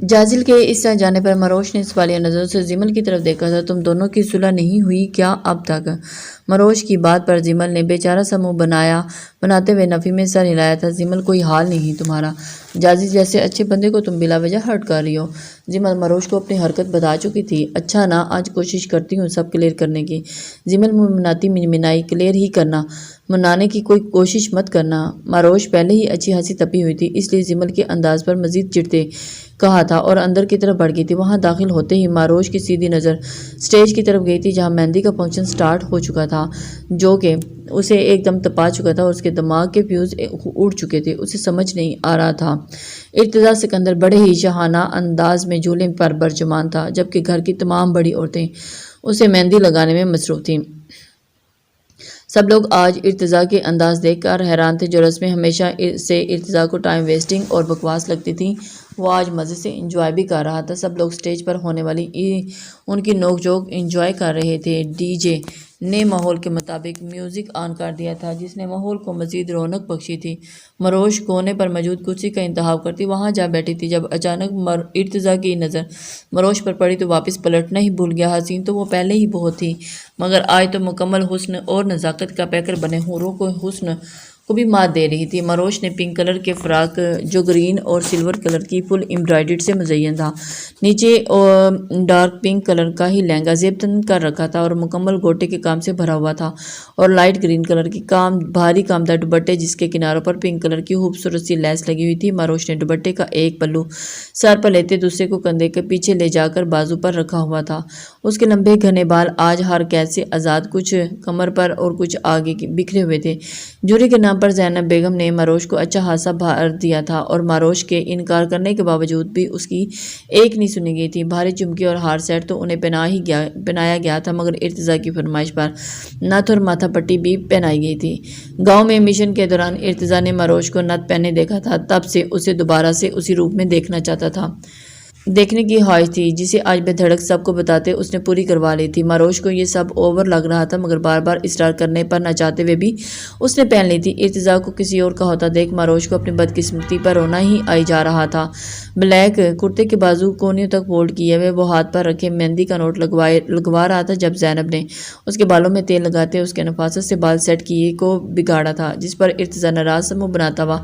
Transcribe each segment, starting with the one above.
جازل کے اس طرح جانے پر مروش نے سوالیہ نظروں سے زمل کی طرف دیکھا تھا۔ تم دونوں کی صلح نہیں ہوئی کیا اب تک؟ مروش کی بات پر زمل نے بے چارہ سا منہ بناتے ہوئے نفی میں سر ہلایا تھا۔ زمل کوئی حال نہیں تمہارا، جازل جیسے اچھے بندے کو تم بلا وجہ ہرٹ کر رہی ہو۔ زمل مروش کو اپنی حرکت بتا چکی تھی۔ اچھا نا، آج کوشش کرتی ہوں سب کلیئر کرنے کی۔ زمل منمناتی منمنائی، کلیئر ہی کرنا، منانے کی کوئی کوشش مت کرنا۔ مروش پہلے ہی اچھی خاصی تپی ہوئی تھی، اس لیے زمل کے انداز پر مزید چڑھتے کہا تھا اور اندر کی طرف بڑھ گئی تھی۔ وہاں داخل ہوتے ہی مروش کی سیدھی نظر سٹیج کی طرف گئی تھی جہاں مہندی کا فنکشن سٹارٹ ہو چکا تھا، جو کہ اسے ایک دم تپا چکا تھا اور اس کے دماغ کے فیوز اڑ چکے تھے۔ اسے سمجھ نہیں آ رہا تھا۔ ارتضیٰ سکندر بڑے ہی شاہانہ انداز میں جھولے پر برجمان تھا، جبکہ گھر کی تمام بڑی عورتیں اسے مہندی لگانے میں مصروف تھیں۔ سب لوگ آج ارتضیٰ کے انداز دیکھ کر حیران تھے۔ جو رسمیں ہمیشہ سے ارتضیٰ کو ٹائم ویسٹنگ اور بکواس لگتی تھیں، وہ آج مزے سے انجوائے بھی کر رہا تھا۔ سب لوگ سٹیج پر ہونے والی ان کی نوک جھوک انجوائے کر رہے تھے۔ ڈی جے نے ماحول کے مطابق میوزک آن کر دیا تھا، جس نے ماحول کو مزید رونق بخشی تھی۔ مروش کونے پر موجود کرسی کا انتخاب کرتی وہاں جا بیٹھی تھی۔ جب اچانک ارتضیٰ کی نظر مروش پر پڑی تو واپس پلٹنا ہی بھول گیا۔ حسین تو وہ پہلے ہی بہت تھی، مگر آج تو مکمل حسن اور نزاکت کا پیکر بنے حوروں کو حسن کو بھی مات دے رہی تھی۔ مروش نے پنک کلر کے فراق جو گرین اور سلور کلر کی فل امبرائڈری سے مزین تھا، نیچے ڈارک پنک کلر کا ہی لہنگا زیب تن کر رکھا تھا اور مکمل گوٹے کے کام سے بھرا ہوا تھا، اور لائٹ گرین کلر کی بھاری کامدار دوپٹے جس کے کناروں پر پنک کلر کی خوبصورت سی لیس لگی ہوئی تھی۔ مروش نے دوپٹے کا ایک پلو سر پر لیتے دوسرے کو کندھے کے پیچھے لے جا کر بازو پر رکھا ہوا تھا۔ اس کے لمبے گھنے بال آج ہر قید سے آزاد، کچھ کمر پر اور کچھ آگے بکھرے ہوئے تھے۔ جوری کے نام پر زینب بیگم نے مروش کو اچھا خاصا بھار دیا تھا اور مروش کے انکار کرنے کے باوجود بھی اس کی ایک نہیں سنی گئی تھی۔ بھاری جھمکی اور ہار سیٹ تو انہیں پہنایا گیا تھا، مگر ارتضیٰ کی فرمائش پر نتھ اور ماتھا پٹی بھی پہنائی گئی تھی۔ گاؤں میں مشن کے دوران ارتضیٰ نے مروش کو نتھ پہنے دیکھا تھا، تب سے اسے دوبارہ سے اسی روپ میں دیکھنا چاہتا تھا۔ دیکھنے کی خواہش تھی جسے آج بے دھڑک سب کو بتاتے اس نے پوری کروا لی تھی۔ مروش کو یہ سب اوور لگ رہا تھا، مگر بار بار اصرار کرنے پر نہ چاہتے ہوئے بھی اس نے پہن لی تھی۔ ارتضیٰ کو کسی اور کا ہوتا دیکھ مروش کو اپنی بدقسمتی پر رونا ہی آئی جا رہا تھا۔ بلیک کرتے کے بازو کونیوں تک فولڈ کیے ہوئے وہ ہاتھ پر رکھے مہندی کا نوٹ لگوا رہا تھا جب زینب نے اس کے بالوں میں تیل لگاتے اس کے نفاست سے بال سیٹ کیے کو بگاڑا تھا، جس پر ارتضیٰ ناراض سا منہ بناتا ہوا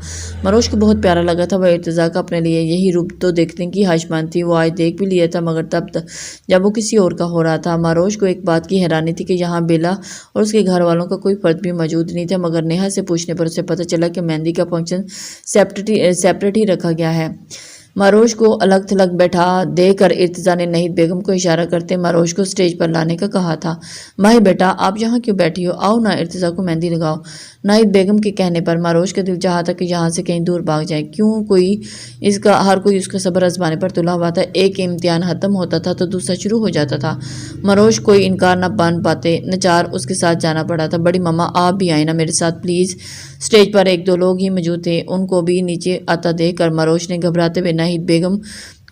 مروش کو بہت پیارا لگا تھا۔ وہ ارتضیٰ کا اپنے لیے یہی روپ تو دیکھنے کی خواہشمند تھی۔ وہ آج دیکھ بھی لیا تھا، مگر تب جب وہ کسی اور کا ہو رہا تھا۔ مروش کو ایک بات کی حیرانی تھی کہ یہاں بیلا اور اس کے گھر والوں کا کوئی فرد بھی موجود نہیں تھا، مگر نیہا سے پوچھنے پر اسے پتہ چلا کہ مہندی کا فنکشن سیپریٹ ہی رکھا گیا ہے۔ مروش کو الگ تھلگ بیٹھا دیکھ کر ارتضیٰ نے ناہید بیگم کو اشارہ کرتے مروش کو سٹیج پر لانے کا کہا تھا۔ ماہی بیٹا، آپ یہاں کیوں بیٹھی ہو؟ آؤ نا، ارتضیٰ کو مہندی لگاؤ۔ ناہید بیگم کے کہنے پر مروش کا دل چاہا تھا کہ یہاں سے کہیں دور بھاگ جائے۔ کیوں ہر کوئی اس کا صبر آزمانے پر تلا ہوا تھا۔ ایک امتحان ختم ہوتا تھا تو دوسرا شروع ہو جاتا تھا۔ مروش کوئی انکار نہ بان پاتے، نچار اس کے ساتھ جانا پڑا تھا۔ بڑی ماما، آپ بھی آئیں نا میرے ساتھ پلیز۔ سٹیج پر ایک دو لوگ ہی موجود تھے، ان کو بھی نیچے آتا دیکھ کر مروش نے گھبراتے ہوئے ناہید بیگم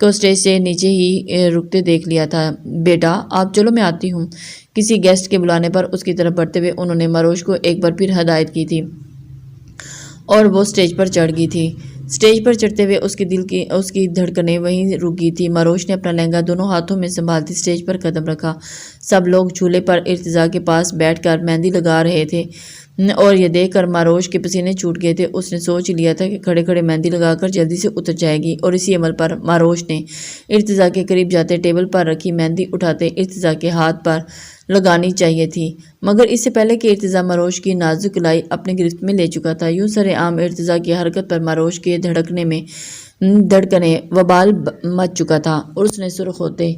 کو سٹیج سے نیچے ہی رکتے دیکھ لیا تھا۔ بیٹا آپ چلو، میں آتی ہوں۔ کسی گیسٹ کے بلانے پر اس کی طرف بڑھتے ہوئے انہوں نے مروش کو ایک بار پھر ہدایت کی تھی اور وہ سٹیج پر چڑھ گئی تھی۔ سٹیج پر چڑھتے ہوئے اس کی دھڑکنیں وہیں رک گئی تھی۔ مروش نے اپنا لہنگا دونوں ہاتھوں میں سنبھالتی سٹیج پر قدم رکھا۔ سب لوگ جھولے پر ارتضیٰ کے پاس بیٹھ کر مہندی لگا رہے تھے اور یہ دیکھ کر مروش کے پسینے چھوٹ گئے تھے۔ اس نے سوچ لیا تھا کہ کھڑے کھڑے مہندی لگا کر جلدی سے اتر جائے گی، اور اسی عمل پر مروش نے ارتضیٰ کے قریب جاتے ٹیبل پر رکھی مہندی اٹھاتے ارتضیٰ کے ہاتھ پر لگانی چاہیے تھی، مگر اس سے پہلے کہ ارتضیٰ مروش کی نازک کلائی اپنے گرفت میں لے چکا تھا۔ یوں سر عام ارتضیٰ کی حرکت پر مروش کے دھڑکنے وبال مچ چکا تھا اور اس نے سرخ ہوتے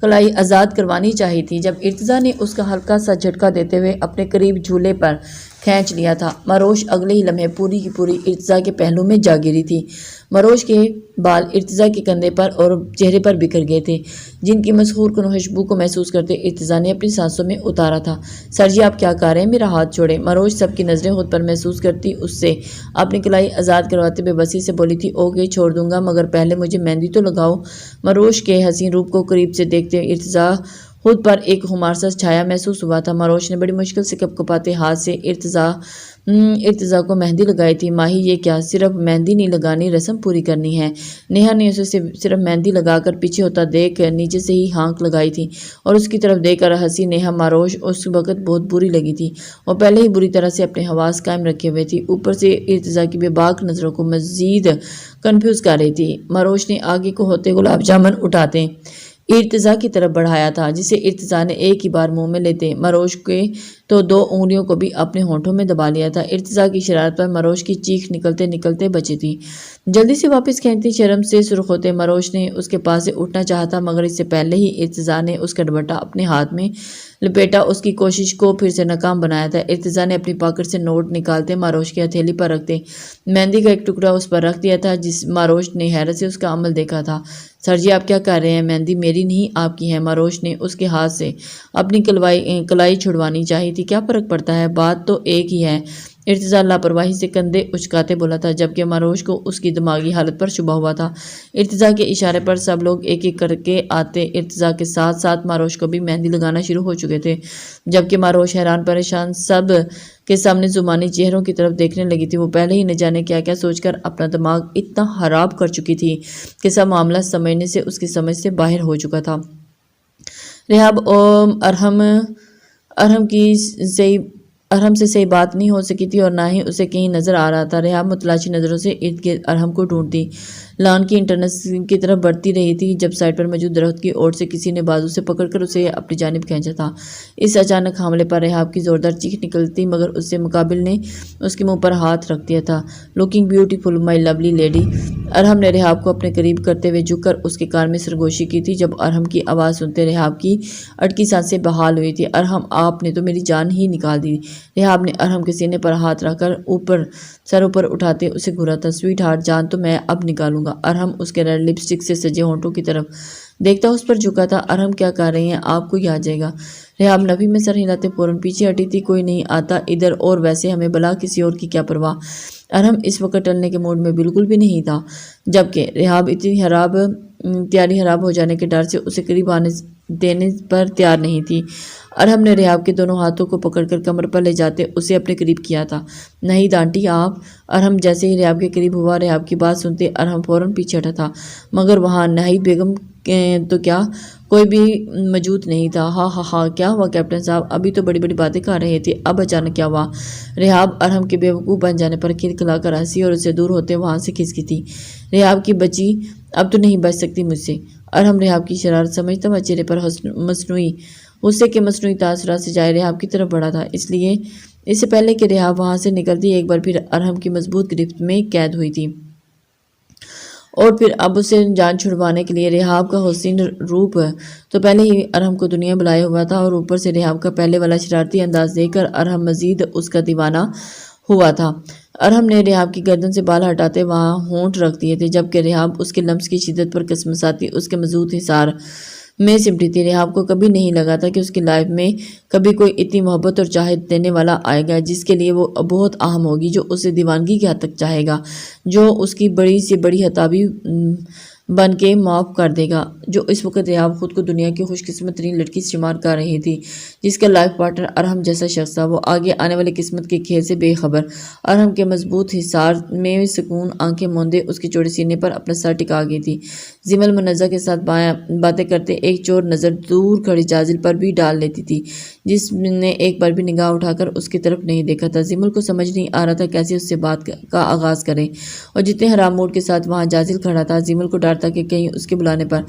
کلائی آزاد کروانی چاہی تھی جب ارتضیٰ نے اس کا ہلکا سا جھٹکا دیتے ہوئے اپنے قریب جھولے پر کھینچ لیا تھا۔ مروش اگلے ہی لمحے پوری کی پوری ارتضیٰ کے پہلو میں جا گری تھی۔ مروش کے بال ارتضیٰ کے کندھے پر اور چہرے پر بکھر گئے تھے، جن کی مسحور کن خوشبو کو محسوس کرتے ارتضیٰ نے اپنی سانسوں میں اتارا تھا۔ سر جی آپ کیا کر رہے ہیں؟ میرا ہاتھ چھوڑے۔ مروش سب کی نظریں خود پر محسوس کرتی اس سے اپنی کلائی آزاد کرواتے بے بسی سے بولی تھی، اوکے چھوڑ دوں گا، مگر پہلے مجھے مہندی تو لگاؤ۔ مروش کے حسین روپ کو قریب سے دیکھتے ارتضیٰ خود پر ایک خمار سا چھایا محسوس ہوا تھا۔ مروش نے بڑی مشکل سے کپکپاتے ہاتھ سے ارتضیٰ ارتضا کو مہندی لگائی تھی۔ ماہی یہ کیا، صرف مہندی نہیں لگانی، رسم پوری کرنی ہے۔ نیہا نے اسے صرف مہندی لگا کر پیچھے ہوتا دیکھ نیچے سے ہی ہانک لگائی تھی اور اس کی طرف دیکھ کر ہنسی۔ نیہا ماروش اس وقت بہت بری لگی تھی۔ وہ پہلے ہی بری طرح سے اپنے حواس قائم رکھے ہوئے تھی، اوپر سے ارتضا کی بے باک نظروں کو مزید کنفیوز کر رہی تھی۔ ماروش نے آگے کو ہوتے گلاب جامن اٹھاتے ارتضا کی طرف بڑھایا تھا، جسے ارتضا نے ایک ہی بار منہ میں لیتے ماروش کے تو 2 انگلیوں کو بھی اپنے ہونٹوں میں دبا لیا تھا۔ ارتضا کی شرارت پر ماروش کی چیخ نکلتے نکلتے بچی تھی۔ جلدی سے واپس کھینچتی، شرم سے سرخ ہوتے ماروش نے اس کے پاس سے اٹھنا چاہا تھا، مگر اس سے پہلے ہی ارتضا نے اس کا دوپٹہ اپنے ہاتھ میں لپیٹا، اس کی کوشش کو پھر سے ناکام بنایا تھا۔ ارتضا نے اپنی پاکٹ سے نوٹ نکالتے ماروش کی ہتھیلی پر رکھتے مہندی کا ایک ٹکڑا اس پر رکھ دیا تھا، جس ماروش نے حیرت سے اس کا عمل دیکھا تھا۔ سر جی آپ کیا کر رہے ہیں؟ مہندی میری نہیں آپ کی ہے۔ ماروش نے اس کے ہاتھ سے اپنی کلائی چھڑوانی چاہی تھی۔ کیا فرق پڑتا ہے، بات تو ایک ہی ہے۔ ارتضا لاپرواہی سے کندھے اچکاتے بولا تھا، جبکہ ماروش کو اس کی دماغی حالت پر شبہ ہوا تھا۔ ارتضا کے اشارے پر سب لوگ ایک ایک کر کے آتے ارتضا کے ساتھ ساتھ ماروش کو بھی مہندی لگانا شروع ہو چکے تھے، جبکہ ماروش حیران پریشان سب کے سامنے زمانی چہروں کی طرف دیکھنے لگی تھی۔ وہ پہلے ہی نہ جانے کیا کیا سوچ کر اپنا دماغ اتنا خراب کر چکی تھی کہ سب معاملہ سمجھنے سے اس کی سمجھ سے باہر ہو چکا تھا۔ ریحاب ارحم سے صحیح بات نہیں ہو سکی تھی اور نہ ہی اسے کہیں نظر آ رہا تھا۔ ریحاب متلاشی نظروں سے ارد گرد ارحم کو ڈھونڈتی لان کی انٹرنس کی طرف بڑھتی رہی تھی، جب سائڈ پر موجود درخت کی اوٹ سے کسی نے بازو سے پکڑ کر اسے اپنی جانب کھینچا تھا۔ اس اچانک حملے پر ریحاب کی زوردار چیخ نکلتی، مگر اس سے مقابل نے اس کے منہ پر ہاتھ رکھ دیا تھا۔ لوکنگ بیوٹیفل مائی لولی لیڈی۔ ارحم نے ریحاب کو اپنے قریب کرتے ہوئے جھک کر اس کے کان میں سرگوشی کی تھی۔ جب ارحم کی آواز سنتے ریحاب کی اٹکی سانسیں بحال ہوئی تھی۔ ارحم آپ نے تو میری جان ہی نکال دی۔ ریحاب نے ارحم کے سینے پر ہاتھ رکھ کر سر اوپر اٹھاتے اسے گھورا تھا۔ سویٹ ہارٹ، جان تو میں اب نکالوں گا۔ ارحم اس کے ریڈ لپسٹک سے سجے ہونٹوں کی طرف دیکھتا اس پر جھکا تھا۔ ارحم کیا کر رہی ہیں آپ، کوئی آ جائے گا۔ ریحاب نفی میں سر ہلاتے فوراً پیچھے ہٹی تھی۔ کوئی نہیں آتا ادھر، اور ویسے ہمیں بلا کسی اور کی کیا پرواہ۔ ارحم اس وقت ٹلنے کے موڈ میں بالکل بھی نہیں تھا، جبکہ ریحاب اتنی تیاری خراب ہو جانے کے ڈر سے اسے قریب آنے دینے پر تیار نہیں تھی۔ ارحم نے ریحاب کے دونوں ہاتھوں کو پکڑ کر کمر پر لے جاتے اسے اپنے قریب کیا تھا۔ نہیں آنٹی آپ۔ ارحم جیسے ہی ریحاب کے قریب ہوا، ریحاب کی بات سنتے ارحم فوراً پیچھے ہٹا تھا، مگر وہاں ناہید بیگم تو کیا کوئی بھی موجود نہیں تھا۔ ہاں کیا ہوا کیپٹن صاحب، ابھی تو بڑی بڑی باتیں کر رہے تھے، اب اچانک کیا ہوا؟ ریحاب ارحم کے بیوقوف بن جانے پر کھلکھلا کر ہنسی اور اسے دور ہوتے وہاں سے کھسکی تھی۔ ریحاب کی بچی اب تو نہیں بچ سکتی مجھ سے۔ ارحم ریحاب کی شرارت سمجھتا ہوا چہرے پر غصے کے مصنوعی تاثرات سے جائے ریحاب کی طرف بڑھا تھا، اس سے پہلے کہ ریحاب وہاں سے نکلتی ایک بار پھر ارحم کی مضبوط گرفت میں قید ہوئی تھی، اور پھر اب اسے جان چھڑوانے کے لیے ریحاب کا حسین روپ تو پہلے ہی ارحم کو دنیا بلائے ہوا تھا، اور اوپر سے ریحاب کا پہلے والا شرارتی انداز دیکھ کر ارحم مزید اس کا دیوانہ ہوا تھا۔ ارحم نے ریحاب کی گردن سے بال ہٹاتے وہاں ہونٹ رکھ دیے تھے، جبکہ ریحاب اس کے لمس کی شدت پر کسمساتی اس کے مضبوط حصار میں سمٹی تھی۔ ریحاب کو کبھی نہیں لگا تھا کہ اس کی لائف میں کبھی کوئی اتنی محبت اور چاہت دینے والا آئے گا، جس کے لیے وہ بہت اہم ہوگی، جو اسے دیوانگی کی حد تک چاہے گا، جو اس کی بڑی سے بڑی خطا بھی بن کے معاف کر دے گا۔ جو اس وقت ریحاب خود کو دنیا کی خوش قسمت ترین لڑکی شمار کر رہی تھی، جس کا لائف پارٹنر ارحم جیسا شخص تھا۔ وہ آگے آنے والی قسمت کے کھیل سے بے خبر ارحم کے مضبوط حصار میں سکون آنکھیں موندے اس کے چوڑے سینے پر اپنا سر ٹکا گئی تھی۔ زمل منزہ کے ساتھ باتیں کرتے ایک چور نظر دور کھڑی جازل پر بھی ڈال لیتی تھی، جس نے ایک بار بھی نگاہ اٹھا کر اس کی طرف نہیں دیکھا تھا۔ زمل کو سمجھ نہیں آ رہا تھا کیسے اس سے بات کا آغاز کرے، اور جتنے حرام موڈ کے ساتھ وہاں جازل کھڑا تھا، زمل کو ڈر تھا کہ کہیں اس کے بلانے پر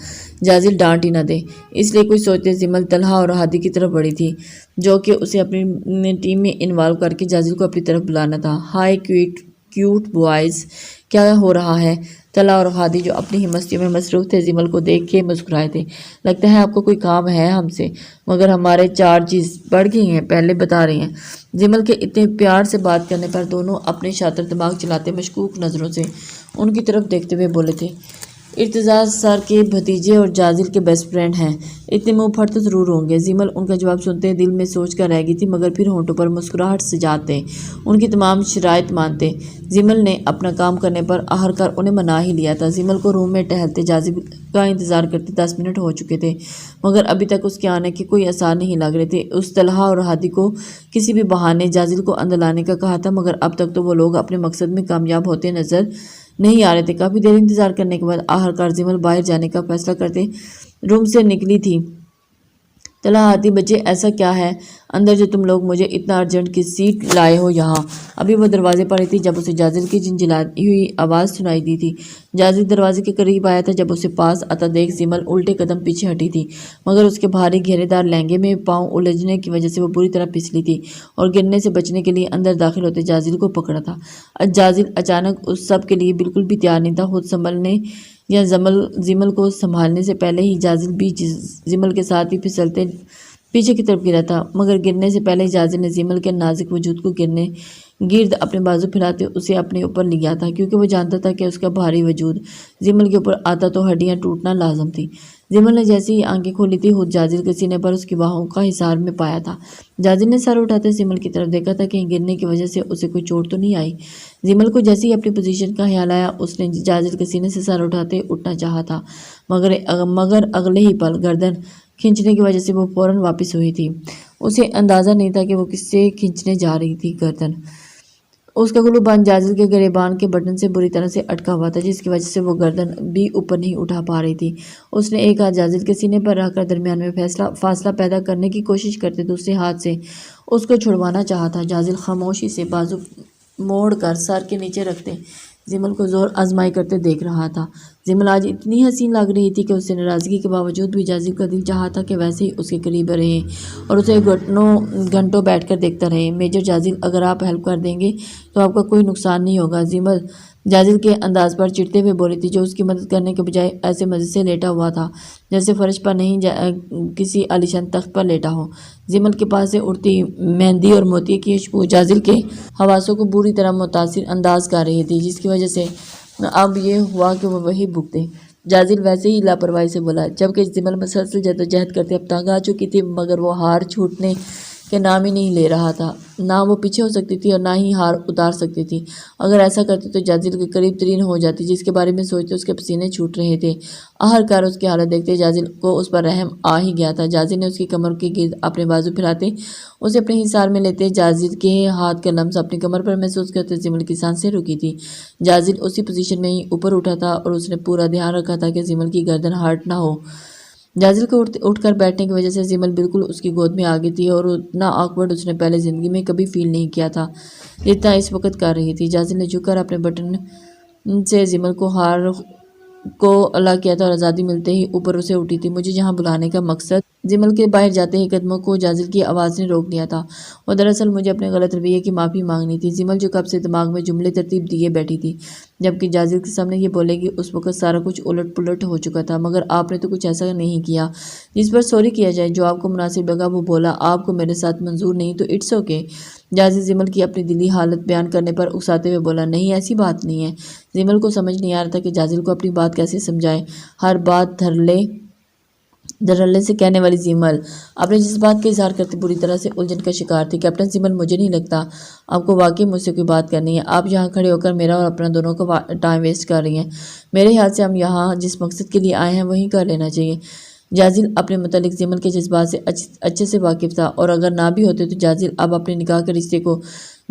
جازل ڈانٹ ہی نہ دے۔ اس لیے کوئی سوچتے زمل طلحہ اور ہادی کی طرف بڑھی تھی، جو کہ اسے اپنی ٹیم میں انوالو کر کے جازل کو اپنی طرف بلانا تھا۔ ہائی کیوٹ بوائز، کیا ہو رہا ہے؟ طلحہ اور ہادی جو اپنی ہی مستیوں میں مصروف تھے، زمل کو دیکھ کے مسکرائے تھے۔ لگتا ہے آپ کو کوئی کام ہے ہم سے، مگر ہمارے چارجز بڑھ گئے ہیں، پہلے بتا رہے ہیں۔ زمل کے اتنے پیار سے بات کرنے پر دونوں اپنے شاطر دماغ چلاتے مشکوک نظروں سے ان کی طرف دیکھتے ہوئے بولے تھے۔ ارتزاز سر کے بھتیجے اور جازل کے بیسٹ فرینڈ ہیں، اتنے منہ پھٹ تو ضرور ہوں گے۔ زیمل ان کا جواب سنتے دل میں سوچ کر رہ گئی تھی، مگر پھر ہونٹوں پر مسکراہٹ سجاتے ان کی تمام شرائط مانتے۔ زیمل نے اپنا کام کرنے پر آخرکار انہیں منا ہی لیا تھا۔ زیمل کو روم میں ٹہلتے جازل کا انتظار کرتے 10 منٹ ہو چکے تھے، مگر ابھی تک اس کے آنے کے کوئی آثار نہیں لگ رہے تھے۔ اس طلحہ اور ہادی کو کسی بھی بہانے جازل کو اندر لانے کا کہا تھا، مگر اب تک تو وہ لوگ اپنے مقصد میں کامیاب ہوتے نظر نہیں آ رہے تھے۔ کافی دیر انتظار کرنے کے بعد آخرکار زیمل باہر جانے کا فیصلہ کرتے روم سے نکلی تھی۔ طلحہ آتی، بچے ایسا کیا ہے اندر جو تم لوگ مجھے اتنا ارجنٹ کی سیٹ لائے ہو یہاں؟ ابھی وہ دروازے پر ہی تھی جب اسے جازل کی جھنجھلاتی ہوئی آواز سنائی دی تھی۔ جازل دروازے کے قریب آیا تھا، جب اسے پاس آتا دیکھ زیمل الٹے قدم پیچھے ہٹی تھی، مگر اس کے بھاری گھیرے دار لہنگے میں پاؤں الجھنے کی وجہ سے وہ بری طرح پھسلی تھی اور گرنے سے بچنے کے لیے اندر داخل ہوتے جازل کو پکڑا تھا۔ جازل اچانک اس سب کے لیے بالکل بھی تیار نہیں تھا۔ خود سنبھلنے یا زیمل کو سنبھالنے سے پہلے ہی جازل بھی زیمل کے ساتھ ہی پھسلتے پیچھے کی طرف گرا تھا، مگر گرنے سے پہلے جازل نے زیمل کے نازک وجود کو گرد اپنے بازو پھیلاتے اسے اپنے اوپر لیا تھا، کیونکہ وہ جانتا تھا کہ اس کا بھاری وجود زیمل کے اوپر آتا تو ہڈیاں ٹوٹنا لازم تھی۔ زیمل نے جیسے ہی آنکھیں کھولی تھی، خود جازل کے سینے پر اس کی باہوں کا حصار میں پایا تھا۔ جازل نے سر اٹھاتے زیمل کی طرف دیکھا تھا، کہیں گرنے کی وجہ سے اسے کوئی چوٹ تو نہیں آئی۔ زیمل کو جیسے ہی اپنی پوزیشن کا خیال آیا، اس نے جازل کے سینے سے سر اٹھاتے اٹھنا چاہا تھا، مگر اگلے ہی پل گردن کھینچنے کی وجہ سے وہ فوراً واپس ہوئی تھی۔ اسے اندازہ نہیں تھا کہ وہ کس سے کھینچنے جا رہی تھی۔ گردن اس کا گلوبان جازل کے گریبان کے بٹن سے بری طرح سے اٹکا ہوا تھا، جس کی وجہ سے وہ گردن بھی اوپر نہیں اٹھا پا رہی تھی۔ اس نے ایک ہاتھ جازل کے سینے پر رکھ کر درمیان میں فاصلہ پیدا کرنے کی کوشش کرتے دوسرے ہاتھ سے اس کو چھڑوانا چاہا تھا۔ جازل خاموشی سے بازو موڑ کر سر کے نیچے رکھتے زیمل کو زور آزمائی کرتے دیکھ رہا تھا۔ زیمل آج اتنی حسین لگ رہی تھی کہ اس سے ناراضگی کے باوجود بھی جازل کا دل چاہا تھا کہ ویسے ہی اس کے قریب رہے اور اسے گھنٹوں بیٹھ کر دیکھتا رہے۔ میجر جازل، اگر آپ ہیلپ کر دیں گے تو آپ کا کوئی نقصان نہیں ہوگا، زیمل جازل کے انداز پر چڑھتے ہوئے بولی تھی، جو اس کی مدد کرنے کے بجائے ایسے مزے سے لیٹا ہوا تھا جیسے فرش پر نہیں کسی عالیشان تخت پر لیٹا ہو۔ زیمل کے پاس سے اڑتی مہندی اور موتی کی خوشبو جازل کے حواسوں کو بری طرح متاثر انداز کر رہی تھی، جس کی وجہ سے اب یہ ہوا کہ وہ وہی بھگتے۔ جازل ویسے ہی لاپرواہی سے بولا، جبکہ زیمل مسلسل جدوجہد کرتے اب تنگ آ چکی تھی، مگر وہ ہار چھوٹنے کے نام ہی نہیں لے رہا تھا۔ نہ وہ پیچھے ہو سکتی تھی اور نہ ہی ہار اتار سکتی تھی۔ اگر ایسا کرتی تو جازل کے قریب ترین ہو جاتی، جس کے بارے میں سوچتے اس کے پسینے چھوٹ رہے تھے۔ آخرکار اس کی حالت دیکھتے جازل کو اس پر رحم آ ہی گیا تھا۔ جازل نے اس کی کمر کے گرد اپنے بازو پھیلاتے اسے اپنے حصار میں لیتے جازل کے ہاتھ کا لمس اپنی کمر پر محسوس کرتے زیمل کی سانسیں رکی تھی۔ جازل اسی پوزیشن میں ہی اوپر اٹھا تھا اور اس نے پورا دھیان رکھا تھا کہ زیمل کی گردن ہرٹ نہ ہو۔ جازل کو اٹھ کر بیٹھنے کی وجہ سے زیمل بالکل اس کی گود میں آ گئی تھی اور اتنا آکورڈ اس نے پہلے زندگی میں کبھی فیل نہیں کیا تھا جتنا اس وقت کر رہی تھی۔ جازل نے جھک کر اپنے بٹن سے زیمل کو ہار کو اللہ کیا تھا اور آزادی ملتے ہی اوپر اسے اٹھی تھی۔ مجھے یہاں بلانے کا مقصد، زیمل کے باہر جاتے ہی قدموں کو جازل کی آواز نے روک لیا تھا۔ وہ دراصل مجھے اپنے غلط رویے کی معافی مانگنی تھی۔ زیمل جو کب سے دماغ میں جملے ترتیب دیے بیٹھی تھی، جبکہ جازل کے سامنے یہ بولے گی، اس وقت سارا کچھ الٹ پلٹ ہو چکا تھا۔ مگر آپ نے تو کچھ ایسا نہیں کیا جس پر سوری کیا جائے، جو آپ کو مناسب لگا وہ بولا۔ آپ کو میرے ساتھ منظور نہیں تو اٹس اوکے۔ جازل زیمل کی اپنی دلی حالت بیان کرنے پر اکساتے ہوئے بولا، نہیں ایسی بات نہیں ہے۔ زیمل کو سمجھ نہیں آ رہا تھا کہ جازل کو اپنی بات کیسے سمجھائے۔ ہر بات دھڑلے سے کہنے والی زیمل اپنے جذبات کا اظہار کرتے بری طرح سے الجھن کا شکار تھی۔ کیپٹن زیمل، مجھے نہیں لگتا آپ کو واقعی مجھ سے کوئی بات کرنی ہے۔ آپ یہاں کھڑے ہو کر میرا اور اپنا دونوں کا ٹائم ویسٹ کر رہی ہیں۔ میرے خیال سے ہم یہاں جس مقصد کے لیے آئے ہیں وہیں کر لینا چاہیے۔ جازل اپنے متعلق زیمل کے جذبات سے اچھے سے واقف تھا، اور اگر نہ بھی ہوتے تو جازل اب اپنے نکاح کے رشتے کو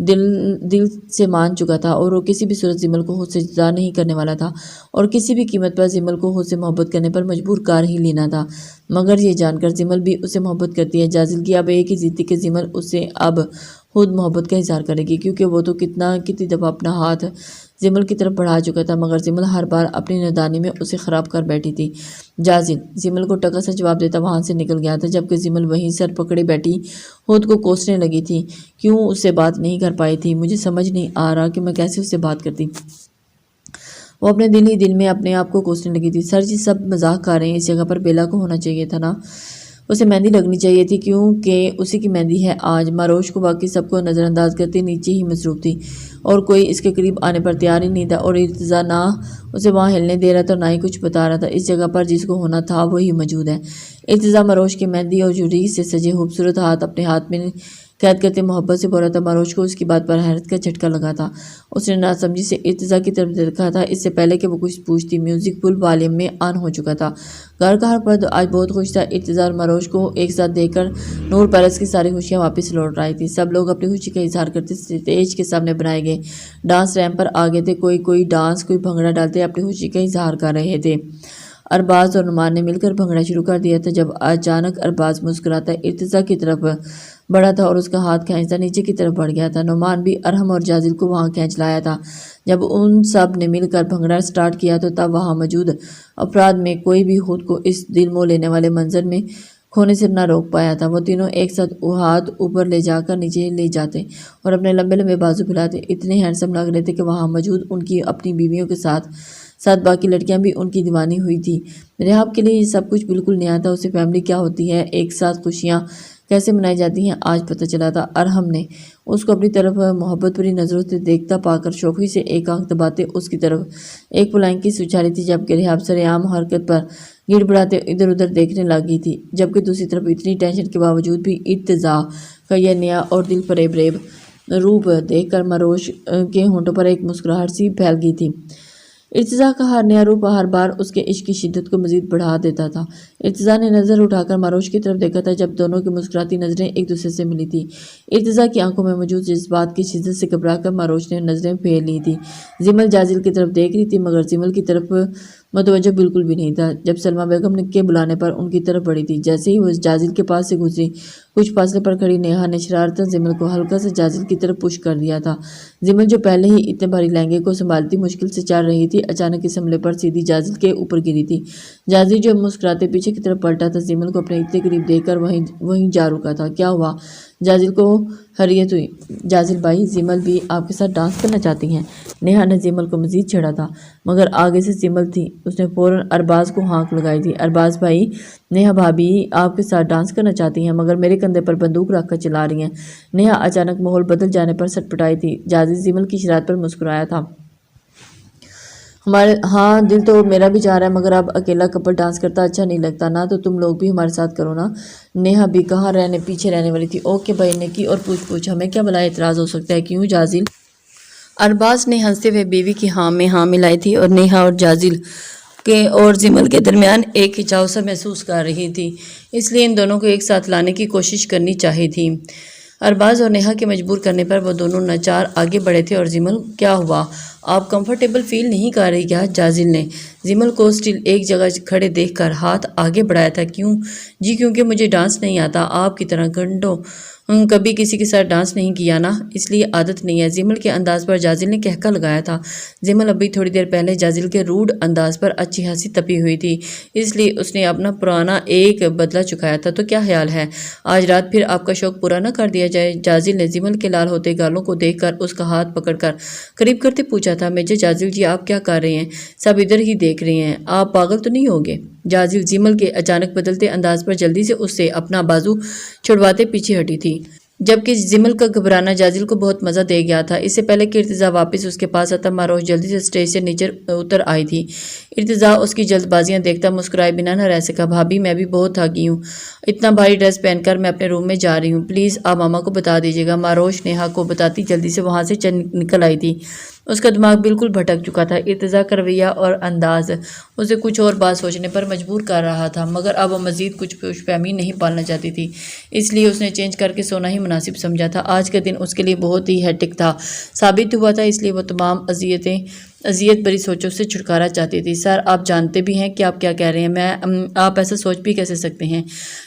دل سے مان چکا تھا، اور وہ کسی بھی صورت زیمل کو خود سے جدا نہیں کرنے والا تھا، اور کسی بھی قیمت پر زیمل کو خود سے محبت کرنے پر مجبور کر ہی لینا تھا۔ مگر یہ جان کر زیمل بھی اسے محبت کرتی ہے، جازل کی اب ایک ہی ضد تھی کہ زیمل اس سے اب خود محبت کا اظہار کرے گی، کیونکہ وہ تو کتنی دفعہ اپنا ہاتھ زیمل کی طرف بڑھا چکا تھا، مگر زیمل ہر بار اپنی نادانی میں اسے خراب کر بیٹھی تھی۔ جازل زیمل کو ٹکا سا جواب دیتا وہاں سے نکل گیا تھا، جبکہ زیمل وہیں سر پکڑے بیٹھی خود کو کوسنے لگی تھی۔ کیوں اس سے بات نہیں کر پائی تھی؟ مجھے سمجھ نہیں آ رہا کہ میں کیسے اس سے بات کرتی۔ وہ اپنے دل ہی دل میں اپنے آپ کو کوسنے لگی تھی۔ سر جی، سب مذاق کر رہے ہیں، اس جگہ پر بیلا کو ہونا چاہیے تھا نا۔ اسے مہندی لگنی چاہیے تھی کیونکہ اسی کی مہندی ہے آج۔ ماروش کو باقی سب کو نظر انداز کرتے نیچے ہی مصروف تھی اور کوئی اس کے قریب آنے پر تیار ہی نہیں تھا، اور ارتضیٰ نہ اسے وہاں ہلنے دے رہا تھا اور نہ ہی کچھ بتا رہا تھا۔ اس جگہ پر جس کو ہونا تھا وہی موجود ہے۔ ارتضیٰ ماروش کی مہندی اور جوڑی سے سجے خوبصورت ہاتھ اپنے ہاتھ میں قید کرتے محبت سے بولا تھا۔ ماروش کو اس کی بات پر حیرت کا جھٹکا لگا تھا۔ اس نے ناسمجھی سے ارتضیٰ کی طرف دیکھا تھا، اس سے پہلے کہ وہ کچھ پوچھتی میوزک فل والیوم میں آن ہو چکا تھا۔ گھر کا ہر فرد آج بہت خوش تھا۔ ارتضیٰ اور ماروش کو ایک ساتھ دیکھ کر نور پیلس کی ساری خوشیاں واپس لوٹ آئی تھیں۔ سب لوگ اپنی خوشی کا اظہار کرتے اسٹیج کے سامنے بنائے گئے ڈانس ریمپ پر آ گئے تھے۔ کوئی ڈانس، کوئی بھنگڑا ڈالتے اپنی خوشی کا اظہار کر رہے تھے۔ ارباز اور نعمان نے مل کر بھنگڑا شروع کر دیا تھا جب اچانک ارباز مسکراتا ارتضیٰ کی طرف بڑھا تھا اور اس کا ہاتھ کھینچتا نیچے کی طرف بڑھ گیا تھا۔ نعمان بھی ارحم اور جازل کو وہاں کھینچ لایا تھا۔ جب ان سب نے مل کر بھنگڑا سٹارٹ کیا تو تب وہاں موجود افراد میں کوئی بھی خود کو اس دل مو لینے والے منظر میں کھونے سے نہ روک پایا تھا۔ وہ تینوں ایک ساتھ ہاتھ اوپر لے جا کر نیچے لے جاتے اور اپنے لمبے لمبے بازو پھیلاتے اتنے ہینڈسم لگ رہے تھے کہ وہاں موجود ان کی اپنی بیویوں کے ساتھ ساتھ باقی لڑکیاں بھی ان کی دیوانی ہوئی تھی۔ ریحاب کے لیے یہ سب کچھ بالکل نیا تھا۔ اسے فیملی کیا ہوتی ہے، ایک ساتھ خوشیاں کیسے منائی جاتی ہیں، آج پتہ چلا تھا۔ ارحم نے اس کو اپنی طرف محبت بھری نظروں سے دیکھتا پا کر شوخی سے ایک آنکھ دباتے اس کی طرف ایک پلائنگ کس اچھالی تھی، جبکہ ریحاب سر عام حرکت پر گڑبڑاتے ادھر ادھر دیکھنے لگی تھی، جبکہ دوسری طرف اتنی ٹینشن کے باوجود بھی ارتضیٰ کا یہ نیا اور دل فریب روپ دیکھ کر ماروش کے ہونٹوں پر ایک مسکراہٹ سی پھیل گئی تھی۔ ارتضیٰ کا ہر نیا روپ ہر بار اس کے عشق کی شدت کو مزید بڑھا دیتا تھا۔ ارتضیٰ نے نظر اٹھا کر ماروش کی طرف دیکھا تھا جب دونوں کی مسکراتی نظریں ایک دوسرے سے ملی تھیں۔ ارتضیٰ کی آنکھوں میں موجود جذبات کی شدت سے گھبرا کر ماروش نے نظریں پھیر لی تھیں۔ زمل جازل کی طرف دیکھ رہی تھی مگر زمل کی طرف متوجہ بالکل بھی نہیں تھا۔ جب سلمیٰ بیگم کے بلانے پر ان کی طرف بڑھی تھی، جیسے ہی وہ جازل کے پاس سے گزری، کچھ فاصلے پر کھڑی نیہا نے شرارتاً زمل کو ہلکا سا جازل کی طرف پش کر دیا تھا۔ زمل جو پہلے ہی اتنے بھاری لہنگے کو سنبھالتی مشکل سے چل رہی تھی، اچانک اس حملے پر سیدھی جازل کے اوپر گری تھی۔ جازل جو مسکراتے پیچھے کی طرف پلٹا تھا، زمل کو اپنے اتنے قریب دیکھ کر وہیں جا رکا تھا۔ کیا ہوا؟ جازل کو حیرت ہوئی۔ جازل بھائی، زمل بھی آپ کے ساتھ ڈانس کرنا چاہتی ہیں؟ نیہا نے زمل کو مزید چھیڑا تھا، مگر آگے سے زمل تھی۔ اس نے فوراً ارباز کو ہانک لگائی تھی۔ ارباز بھائی، نیہا بھابی آپ کے ساتھ ڈانس کرنا چاہتی ہیں مگر میرے کندھے پر بندوق رکھ کر چلا رہی ہیں۔ نیہا اچانک ماحول بدل جانے پر سٹ پٹائی تھی۔ جازل زمل کی شرارت پر مسکرایا تھا۔ ہاں، دل تو میرا بھی چاہ رہا ہے مگر اب اکیلا کپل ڈانس کرتا اچھا نہیں لگتا نا، تو تم لوگ بھی ہمارے ساتھ کرو نا۔ نیہا بھی کہاں پیچھے رہنے والی تھی۔ اوکے بھائی، نیکی اور پوچھ ہمیں کیا بھلا اعتراض ہو سکتا ہے، کیوں جازل؟ ارباز نے ہنستے ہوئے بیوی کی ہاں میں ہاں ملائی تھی اور نیہا اور جازل کے اور زمل کے درمیان ایک کھچاؤ سا محسوس کر رہی تھی، اس لیے ان دونوں کو ایک ساتھ لانے کی کوشش کرنی چاہی تھی۔ ارباز اور نیہا کے مجبور کرنے پر وہ دونوں ناچار آگے بڑھے تھے۔ اور زمل، کیا ہوا؟ آپ کمفرٹیبل فیل نہیں کر رہی کیا؟ جازل نے زمل کو اسٹل ایک جگہ کھڑے دیکھ کر ہاتھ آگے بڑھایا تھا۔ کیوں جی؟ کیونکہ مجھے ڈانس نہیں آتا، آپ کی طرح گھنٹوں کبھی کسی کے ساتھ ڈانس نہیں کیا نا، اس لیے عادت نہیں ہے۔ زمل کے انداز پر جازل نے کہکا لگایا تھا۔ زمل ابھی تھوڑی دیر پہلے جازل کے روڈ انداز پر اچھی خاصی تپی ہوئی تھی، اس لیے اس نے اپنا پرانا ایک بدلہ چکایا تھا۔ تو کیا خیال ہے آج رات پھر آپ کا شوق پورا نہ کر دیا جائے؟ جازل نے زمل کے لال ہوتے گالوں کو دیکھ کر اس کا ہاتھ پکڑ کر قریب کرتے پوچھا تھا۔ میجر جازل جی، آپ کیا کر رہے ہیں؟ سب ادھر ہی دیکھ رہے ہیں، آپ پاگل تو نہیں ہوگے؟ جازل زمل کے اچانک بدلتے انداز پر جلدی سے اس سے اپنا بازو چھڑواتے پیچھے ہٹی تھی، جبکہ زمل کا گھبرانا جازل کو بہت مزہ دے گیا تھا۔ اس سے پہلے کہ ارتضیٰ واپس اس کے پاس آتا، ماروش جلدی سے اسٹیج سے نیچے اتر آئی تھی۔ ارتضیٰ اس کی جلد بازیاں دیکھتا مسکرائے بنا نہ رہ سکا۔ بھابی، میں بھی بہت تھکی ہوں، اتنا بھاری ڈریس پہن کر میں اپنے روم میں جا رہی ہوں، پلیز آپ ماما کو بتا دیجیے گا۔ ماروش نیہا کو بتاتی جلدی سے وہاں سے نکل آئی تھی۔ اس کا دماغ بالکل بھٹک چکا تھا۔ ارتضیٰ کا رویہ اور انداز اسے کچھ اور بات سوچنے پر مجبور کر رہا تھا، مگر اب وہ مزید کچھ خوش فہمی نہیں پالنا چاہتی تھی، اس لیے اس نے چینج کر کے سونا ہی مناسب سمجھا تھا۔ آج کا دن اس کے لیے بہت ہی ہیکٹک ثابت ہوا تھا، اس لیے وہ تمام اذیت بری سوچوں سے چھٹکارا چاہتی تھی۔ سر، آپ جانتے بھی ہیں کہ آپ کیا کہہ رہے ہیں، آپ ایسا سوچ بھی کیسے سکتے ہیں؟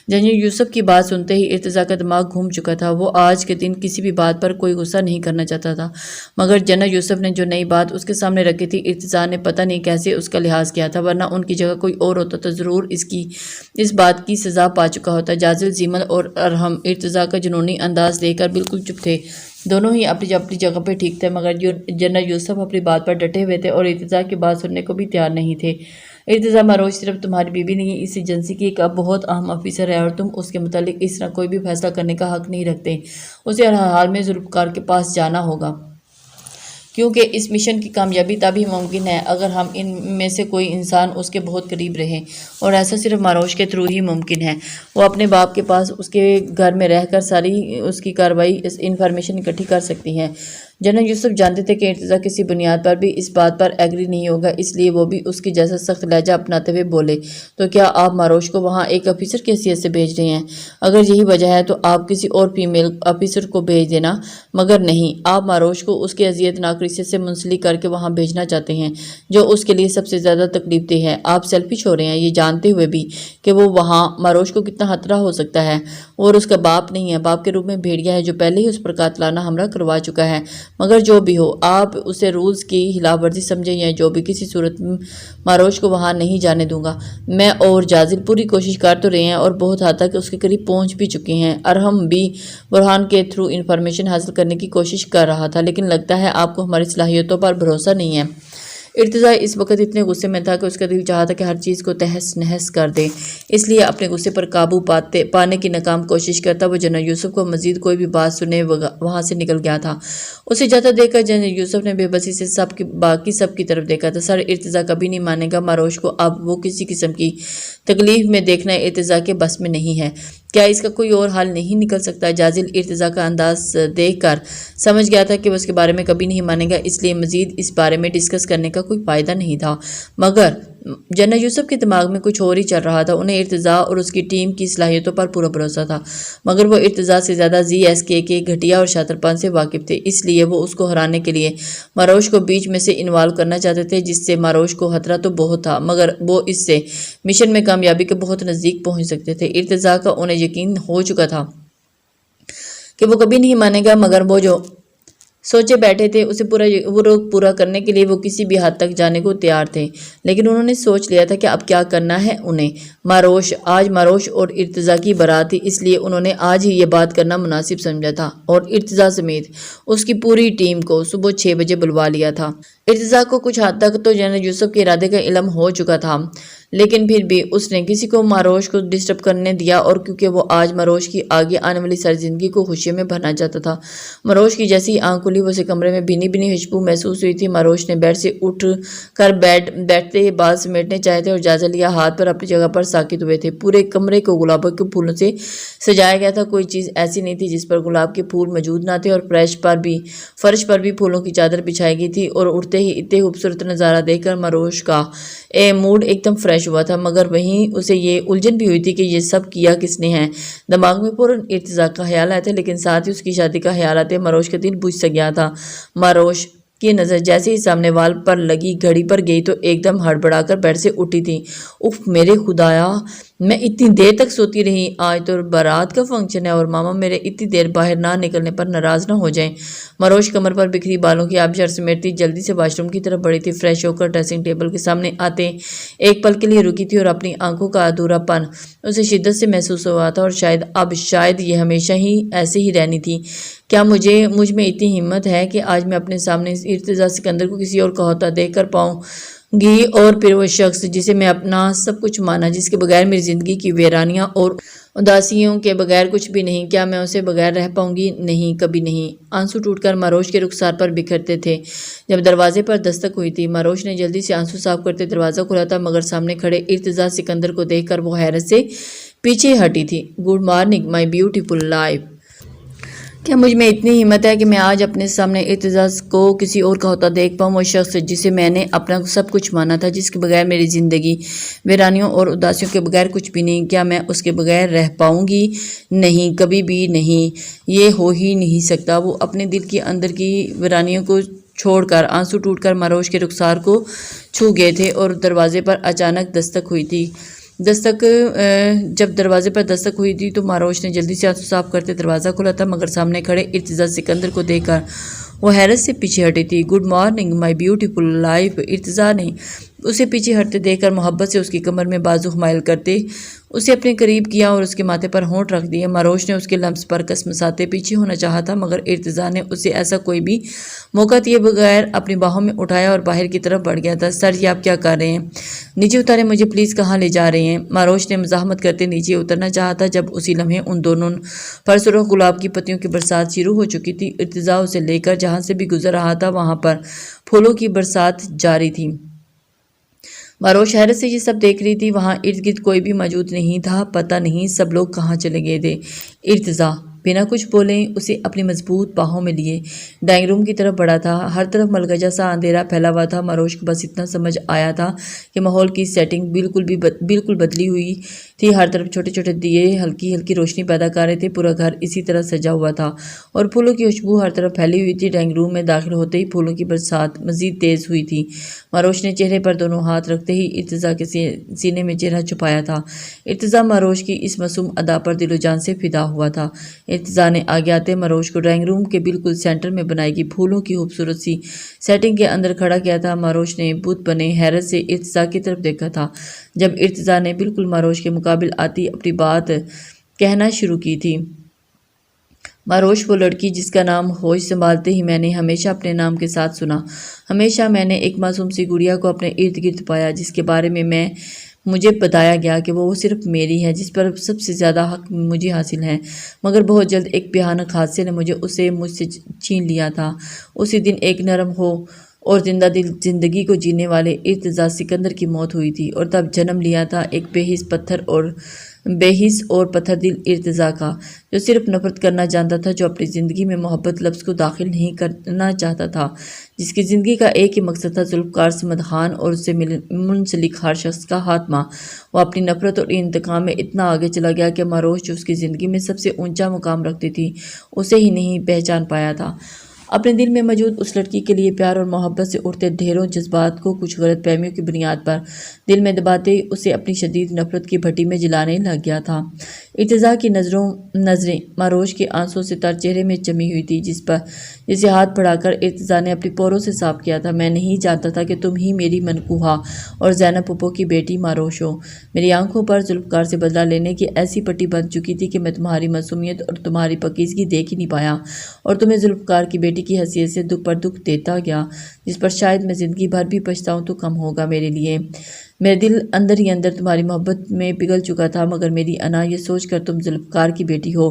جنرل یوسف کی بات سنتے ہی ارتضیٰ کا دماغ گھوم چکا تھا۔ وہ آج کے دن کسی بھی بات پر کوئی غصہ نہیں کرنا چاہتا تھا، مگر جنرل یوسف نے جو نئی بات اس کے سامنے رکھی تھی، ارتضیٰ نے پتہ نہیں کیسے اس کا لحاظ کیا تھا، ورنہ ان کی جگہ کوئی اور ہوتا تو ضرور اس بات کی سزا پا چکا ہوتا۔ جازل، زمل اور ارحم ارتضیٰ کا جنونی انداز دیکھ کر بالکل چپ تھے۔ دونوں ہی اپنی جگہ پہ ٹھیک تھے، مگر جنرل یوسف اپنی بات پر ڈٹے ہوئے تھے اور ارتضیٰ کی بات سننے کو بھی تیار نہیں تھے۔ ارتضا مروش صرف تمہاری بیوی نہیں، اس ایجنسی کی ایک بہت اہم افیسر ہے اور تم اس کے متعلق اس طرح کوئی بھی فیصلہ کرنے کا حق نہیں رکھتے۔ اسے ہر حال میں ذوالفقار کے پاس جانا ہوگا، کیونکہ اس مشن کی کامیابی تبھی ممکن ہے اگر ہم ان میں سے کوئی انسان اس کے بہت قریب رہے، اور ایسا صرف مروش کے تھرو ہی ممکن ہے۔ وہ اپنے باپ کے پاس اس کے گھر میں رہ کر ساری اس کی کارروائی انفارمیشن اکٹھی کر سکتی ہیں۔ جنرل یوسف جانتے تھے کہ ارتضا کسی بنیاد پر بھی اس بات پر ایگری نہیں ہوگا، اس لیے وہ بھی اس کی جیسا سخت لہجہ اپناتے ہوئے بولے، تو کیا آپ مروش کو وہاں ایک افیسر کی حیثیت سے بھیج رہے ہیں؟ اگر یہی وجہ ہے تو آپ کسی اور فیمیل افیسر کو بھیج دینا، مگر نہیں، آپ مروش کو اس کے اذیت ناک رشتے سے منسلک کر کے وہاں بھیجنا چاہتے ہیں، جو اس کے لیے سب سے زیادہ تکلیف دہ ہے۔ آپ سیلفش ہو رہے ہیں، یہ جانتے ہوئے بھی کہ وہ وہاں مروش کو کتنا خطرہ ہو سکتا ہے، اور اس کا باپ نہیں ہے، باپ کے روپ میں بھیڑیا ہے جو پہلے ہی اس پر قاتلانہ حملہ کروا چکا ہے۔ مگر جو بھی ہو، آپ اسے رولز کی خلاف ورزی سمجھیں یا جو بھی، کسی صورت مروش کو وہاں نہیں جانے دوں گا۔ میں اور جازل پوری کوشش کر تو رہے ہیں اور بہت حد تک اس کے قریب پہنچ بھی چکے ہیں۔ ارحم بھی برہان کے تھرو انفارمیشن حاصل کرنے کی کوشش کر رہا تھا، لیکن لگتا ہے آپ کو ہماری صلاحیتوں پر بھروسہ نہیں ہے۔ ارتضا اس وقت اتنے غصے میں تھا کہ اس کا دل چاہتا کہ ہر چیز کو تہس نہس کر دے، اس لیے اپنے غصے پر قابو پانے کی ناکام کوشش کرتا وہ جنرل یوسف کو مزید کوئی بھی بات سنے وہاں سے نکل گیا تھا۔ اسے جاتا دیکھ کر جنرل یوسف نے بے بسی سے باقی سب کی طرف دیکھا تھا۔ سر، ارتضا کبھی نہیں مانے گا مروش کو، اب وہ کسی قسم کی تکلیف میں دیکھنا ارتضا کے بس میں نہیں ہے۔ کیا اس کا کوئی اور حل نہیں نکل سکتا؟ جازل ارتضا کا انداز دیکھ کر سمجھ گیا تھا کہ وہ اس کے بارے میں کبھی نہیں مانے گا، اس لیے مزید اس بارے میں ڈسکس کرنے کا کوئی فائدہ نہیں تھا۔ مگر جنرل یوسف کے دماغ میں کچھ اور ہی چل رہا تھا۔ انہیں ارتضا اور اس کی ٹیم کی صلاحیتوں پر پورا بھروسہ تھا، مگر وہ ارتضا سے زیادہ ZSK کے گھٹیا اور شاطر پن سے واقف تھے، اس لیے وہ اس کو ہرانے کے لیے مروش کو بیچ میں سے انوالو کرنا چاہتے تھے، جس سے مروش کو خطرہ تو بہت تھا، مگر وہ اس سے مشن میں کامیابی کے بہت نزدیک پہنچ سکتے تھے۔ ارتضا کا انہیں یقین ہو چکا تھا کہ وہ کبھی نہیں مانے گا، مگر وہ جو سوچے بیٹھے تھے اسے پورا کرنے کے لیے وہ کسی بھی حد تک جانے کو تیار تھے۔ لیکن انہوں نے سوچ لیا تھا کہ اب کیا کرنا ہے انہیں۔ آج مروش اور ارتضا کی بارات تھی، اس لیے انہوں نے آج ہی یہ بات کرنا مناسب سمجھا تھا اور ارتضا سمیت اس کی پوری ٹیم کو صبح 6 بجے بلوا لیا تھا۔ ارتضا کو کچھ حد تک تو جنرل یوسف کے ارادے کا علم ہو چکا تھا، لیکن پھر بھی اس نے کسی کو مروش کو ڈسٹرب کرنے دیا، اور کیونکہ وہ آج مروش کی آگے آنے والی ساری زندگی کو خوشیوں میں بھرنا چاہتا تھا۔ مروش کی جیسی آنکھ کھلی وہ اسے کمرے میں بھینی بھینی خوشبو محسوس ہوئی تھی۔ مروش نے بیڈ سے اٹھ کر بیٹھتے ہی بال سمیٹنے چاہے تھے اور جائزہ لیا، ہاتھ پر اپنی جگہ پر ساکت ہوئے تھے۔ پورے کمرے کو گلابوں کے پھولوں سے سجایا گیا تھا، کوئی چیز ایسی نہیں تھی جس پر گلاب کے پھول موجود نہ تھے، اور فرش پر بھی پھولوں کی چادر بچھائی گئی تھی، اور اٹھتے ہی اتنے خوبصورت نظارہ دیکھ کر مروش کا موڈ ایک دم فریش ہوا تھا، مگر وہیں اسے یہ الجھن بھی ہوئی تھی کہ یہ سب کیا کس نے ہے۔ دماغ میں فوراً ارتضا کا خیال آیا تھا، لیکن ساتھ ہی اس کی شادی کا خیال آتے مروش کا دل بجھ سا گیا تھا۔ مروش کی نظر جیسے ہی سامنے وال پر لگی گھڑی پر گئی تو ایک دم ہڑبڑا کر بیڈ سے اٹھی تھی۔ اف میرے خدایا، میں اتنی دیر تک سوتی رہی، آج تو بارات کا فنکشن ہے اور ماما میرے اتنی دیر باہر نہ نکلنے پر ناراض نہ ہو جائیں۔ مروش کمر پر بکھری بالوں کی آبشار سمیٹتی جلدی سے واش روم کی طرف بڑھی تھی۔ فریش ہو کر ڈریسنگ ٹیبل کے سامنے آتے ایک پل کے لیے رکی تھی، اور اپنی آنکھوں کا ادھورا پن اسے شدت سے محسوس ہوا تھا، اور شاید یہ ہمیشہ ہی ایسے ہی رہنی تھی۔ کیا مجھ میں اتنی ہمت ہے کہ آج میں اپنے سامنے ارتضا سکندر کو کسی اور کا ہوتا دیکھ کر پاؤں گی، اور پھر وہ شخص جسے میں اپنا سب کچھ مانا، جس کے بغیر میری زندگی کی ویرانیاں اور اداسیوں کے بغیر کچھ بھی نہیں، کیا میں اسے بغیر رہ پاؤں گی؟ نہیں، کبھی نہیں۔ آنسو ٹوٹ کر مروش کے رخسار پر بکھرتے تھے جب دروازے پر دستک ہوئی تھی۔ مروش نے جلدی سے آنسو صاف کرتے دروازہ کھولا تھا، مگر سامنے کھڑے ارتضا سکندر کو دیکھ کر وہ حیرت سے پیچھے ہٹی تھی۔ گڈ مارننگ مائی بیوٹیفل لائف۔ کیا مجھ میں اتنی ہمت ہے کہ میں آج اپنے سامنے ارتضا کو کسی اور کا ہوتا دیکھ پاؤں؟ وہ شخص جسے میں نے اپنا سب کچھ مانا تھا، جس کے بغیر میری زندگی ویرانیوں اور اداسیوں کے بغیر کچھ بھی نہیں، کیا میں اس کے بغیر رہ پاؤں گی؟ نہیں، کبھی بھی نہیں، یہ ہو ہی نہیں سکتا۔ وہ اپنے دل کے اندر کی ویرانیوں کو چھوڑ کر آنسو ٹوٹ کر مروش کے رخسار کو چھو گئے تھے، اور دروازے پر اچانک دستک ہوئی تھی۔ جب دروازے پر دستک ہوئی تھی تو مروش نے جلدی سے آنسو صاف کرتے دروازہ کھولا تھا، مگر سامنے کھڑے ارتضا سکندر کو دیکھ کر وہ حیرت سے پیچھے ہٹی تھی۔ گڈ مارننگ مائی بیوٹیفل لائف۔ ارتضا نے اسے پیچھے ہٹتے دیکھ کر محبت سے اس کی کمر میں بازو حمائل کرتے اسے اپنے قریب کیا اور اس کے ماتھے پر ہونٹ رکھ دیے۔ ماروش نے اس کے لمس پر کسمساتے پیچھے ہونا چاہا تھا، مگر ارتضیٰ نے اسے ایسا کوئی بھی موقع دیے بغیر اپنی باہوں میں اٹھایا اور باہر کی طرف بڑھ گیا تھا۔ سر، یہ آپ کیا کر رہے ہیں؟ نیچے اتاریں مجھے پلیز، کہاں لے جا رہے ہیں؟ ماروش نے مزاحمت کرتے نیچے اترنا چاہا تھا جب اسی لمحے ان دونوں پر سرخ گلاب کی پتیوں کی برسات شروع ہو چکی تھی۔ ارتضیٰ اسے لے کر جہاں سے بھی گزر رہا تھا وہاں پر پھولوں کی برسات جاری تھی۔ ماروش حیرت سے یہ سب دیکھ رہی تھی۔ وہاں ارد گرد کوئی بھی موجود نہیں تھا، پتہ نہیں سب لوگ کہاں چلے گئے تھے۔ ارتضیٰ بنا کچھ بولے اسے اپنی مضبوط باہوں میں لیے ڈائننگ روم کی طرف بڑھا تھا۔ ہر طرف ملگجا سا اندھیرا پھیلا ہوا تھا۔ ماروش کو بس اتنا سمجھ آیا تھا کہ ماحول کی سیٹنگ بالکل بدلی ہوئی تھی۔ ہر طرف چھوٹے چھوٹے دیے ہلکی ہلکی روشنی پیدا کر رہے تھے۔ پورا گھر اسی طرح سجا ہوا تھا اور پھولوں کی خوشبو ہر طرف پھیلی ہوئی تھی۔ ڈائننگ روم میں داخل ہوتے ہی پھولوں کی برسات مزید تیز ہوئی تھی۔ ماروش نے چہرے پر دونوں ہاتھ رکھتے ہی ارتضیٰ کے سینے میں چہرہ چھپایا تھا۔ ارتضیٰ ماروش کی اس معصوم ادا پر دل و جان سے فدا ہوا تھا۔ ارتضیٰ نے آگے آتے ماروش کو ڈرائنگ روم کے بالکل سینٹر میں بنائی گئی پھولوں کی خوبصورت سی سیٹنگ کے اندر کھڑا کیا تھا۔ ماروش نے بت بنے حیرت سے ارتضیٰ کی طرف دیکھا تھا جب ارتضیٰ نے بالکل ماروش کے مقابل آتی اپنی بات کہنا شروع کی تھی۔ ماروش، وہ لڑکی جس کا نام ہوش سنبھالتے ہی میں نے ہمیشہ اپنے نام کے ساتھ سنا۔ ہمیشہ میں نے ایک معصوم سی گڑیا کو اپنے ارد گرد پایا جس کے بارے میں مجھے بتایا گیا کہ وہ صرف میری ہے، جس پر سب سے زیادہ حق مجھے حاصل ہے، مگر بہت جلد ایک بھیانک حادثے نے اسے مجھ سے چھین لیا تھا۔ اسی دن ایک نرم ہو اور زندہ دل زندگی کو جینے والے ارتضیٰ سکندر کی موت ہوئی تھی، اور تب جنم لیا تھا ایک بے حس اور پتھر دل ارتضیٰ کا، جو صرف نفرت کرنا جانتا تھا، جو اپنی زندگی میں محبت لفظ کو داخل نہیں کرنا چاہتا تھا، جس کی زندگی کا ایک ہی مقصد تھا ذوالفقار سمد خان اور اس سے منسلک ہر شخص کا خاتمہ۔ وہ اپنی نفرت اور انتقام میں اتنا آگے چلا گیا کہ ماروش جو اس کی زندگی میں سب سے اونچا مقام رکھتی تھی اسے ہی نہیں پہچان پایا تھا۔ اپنے دل میں موجود اس لڑکی کے لیے پیار اور محبت سے اٹھتے ڈھیروں جذبات کو کچھ غلط فہمیوں کی بنیاد پر دل میں دباتے اسے اپنی شدید نفرت کی بھٹی میں جلانے لگ گیا تھا۔ ارتضیٰ کی نظریں ماروش کے آنسوں سے تر چہرے میں جمی ہوئی تھی، جسے ہاتھ بڑھا کر ارتضیٰ نے اپنی پوروں سے صاف کیا تھا۔ میں نہیں جانتا تھا کہ تم ہی میری منقوہہ اور زینب پھپھو کی بیٹی ماروش ہو۔ میری آنکھوں پر ذوالفقار سے بدلہ لینے کی ایسی پٹی بن چکی تھی کہ میں تمہاری معصومیت اور تمہاری پاکیزگی دیکھ ہی نہیں پایا، اور تمہیں ذوالفقار کی بیٹی کی حیثیت سے دکھ پر دکھ دیتا گیا، جس پر شاید میں زندگی بھر بھی پچھتاؤں تو کم ہوگا میرے لیے۔ میرا دل اندر ہی اندر تمہاری محبت میں پگھل چکا تھا، مگر میری انا یہ سوچ کر تم ذوالفقار کی بیٹی ہو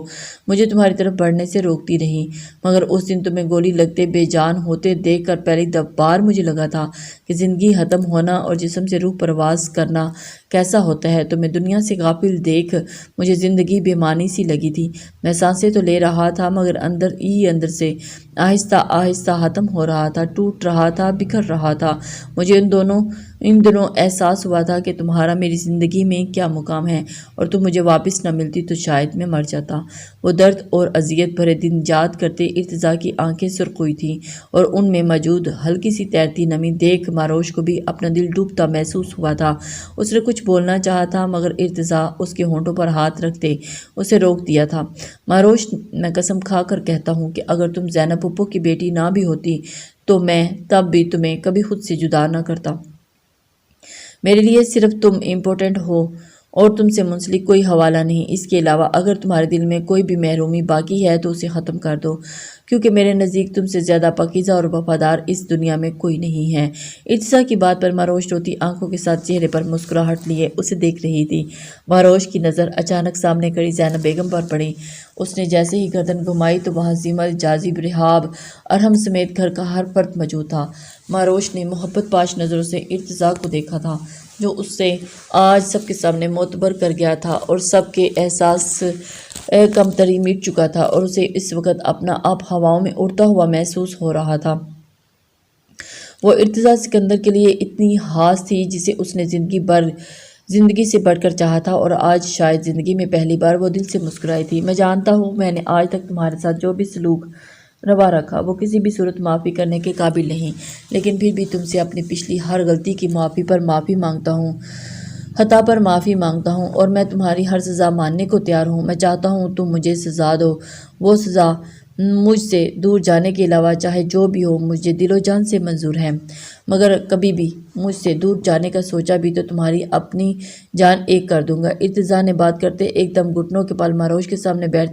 مجھے تمہاری طرف بڑھنے سے روکتی رہی۔ مگر اس دن تمہیں گولی لگتے بے جان ہوتے دیکھ کر پہلی بار مجھے لگا تھا کہ زندگی ختم ہونا اور جسم سے روح پرواز کرنا کیسا ہوتا ہے۔ تمہیں دنیا سے غافل دیکھ مجھے زندگی بے معنی سی لگی تھی۔ میں سانسیں تو لے رہا تھا مگر اندر ہی اندر سے آہستہ آہستہ ختم ہو رہا تھا، ٹوٹ رہا تھا، بکھر رہا تھا۔ مجھے ان دنوں احساس ہوا تھا کہ تمہارا میری زندگی میں کیا مقام ہے، اور تم مجھے واپس نہ ملتی تو شاید میں مر جاتا۔ وہ درد اور اذیت بھرے دن یاد کرتے ارتضیٰ کی آنکھیں سرخ ہوئی تھیں، اور ان میں موجود ہلکی سی تیرتی نمی دیکھ ماروش کو بھی اپنا دل ڈوبتا محسوس ہوا تھا۔ اس نے کچھ بولنا چاہا تھا مگر ارتضیٰ اس کے ہونٹوں پر ہاتھ رکھتے اسے روک دیا تھا۔ ماروش، میں قسم کھا کر کہتا ہوں کہ اگر تم زینب پھپھو کی بیٹی نہ بھی ہوتی تو میں تب بھی تمہیں کبھی خود سے جدا نہ کرتا۔ میرے لیے صرف تم امپورٹنٹ ہو اور تم سے منسلک کوئی حوالہ نہیں۔ اس کے علاوہ اگر تمہارے دل میں کوئی بھی محرومی باقی ہے تو اسے ختم کر دو، کیونکہ میرے نزدیک تم سے زیادہ پاکیزہ اور وفادار اس دنیا میں کوئی نہیں ہے۔ ارتضیٰ کی بات پر ماروش روتی آنکھوں کے ساتھ چہرے پر مسکراہٹ لیے اسے دیکھ رہی تھی۔ ماروش کی نظر اچانک سامنے کھڑی زینب بیگم پر پڑی۔ اس نے جیسے ہی گردن گھمائی تو وہاں زیمل، جازب، رحاب، ارحم سمیت گھر کا ہر فرد موجود تھا۔ ماروش نے محبت پاش نظروں سے ارتضیٰ کو دیکھا تھا، جو اس سے آج سب کے سامنے معتبر کر گیا تھا اور سب کے احساس کمتری مٹ چکا تھا، اور اسے اس وقت اپنا آپ ہواؤں میں اڑتا ہوا محسوس ہو رہا تھا۔ وہ ارتضیٰ سکندر کے لیے اتنی خاص تھی جسے اس نے زندگی سے بڑھ کر چاہا تھا، اور آج شاید زندگی میں پہلی بار وہ دل سے مسکرائی تھی۔ میں جانتا ہوں میں نے آج تک تمہارے ساتھ جو بھی سلوک روا رکھا وہ کسی بھی صورت معافی کرنے کے قابل نہیں، لیکن پھر بھی تم سے اپنی پچھلی ہر غلطی کی معافی پر معافی مانگتا ہوں، خطا پر معافی مانگتا ہوں، اور میں تمہاری ہر سزا ماننے کو تیار ہوں۔ میں چاہتا ہوں تم مجھے سزا دو، وہ سزا مجھ سے دور جانے کے علاوہ چاہے جو بھی ہو مجھے دل و جان سے منظور ہے، مگر کبھی بھی مجھ سے دور جانے کا سوچا بھی تو تمہاری اپنی جان ایک کر دوں گا۔ ارتضیٰ نے بات کرتے ایک دم گھٹنوں کے بل مہروش کے سامنے بیٹھ